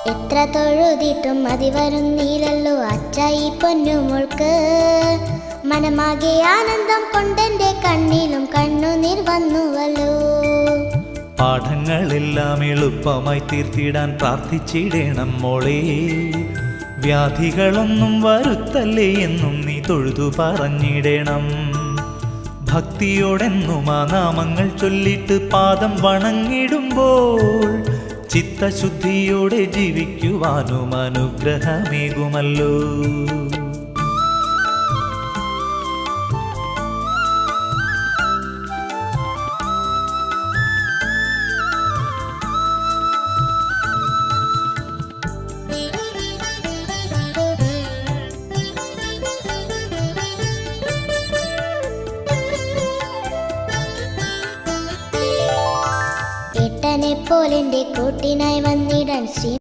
എത്ര തൊഴുതിട്ടും മതി വരുന്നില്ലല്ലോ അച്ചായി പൊന്നുമോൾക്ക്. മനമാകെ ആനന്ദം കൊണ്ടെന്റെ കണ്ണിലും കണ്ണുനീർ വന്നുവല്ലോ. പാഠങ്ങളെല്ലാം എളുപ്പമായി തീർത്തിടാൻ പ്രാർത്ഥിച്ചിടണം മോളെ. വ്യാധികളൊന്നും വരുത്തല്ലേ എന്നും നീ തൊഴുതു പറഞ്ഞിടണം. ഭക്തിയോടെന്നും ആ നാമങ്ങൾ ചൊല്ലിട്ട് പാദം വണങ്ങിടുമ്പോൾ ചിത്തശുദ്ധിയോടെ ജീവിക്കുവാനും അനുഗ്രഹമേകുമല്ലോ. ഏട്ടനെ പോലെന്റെ കൂട്ടിനായി വന്നിടാൻ ശ്രീ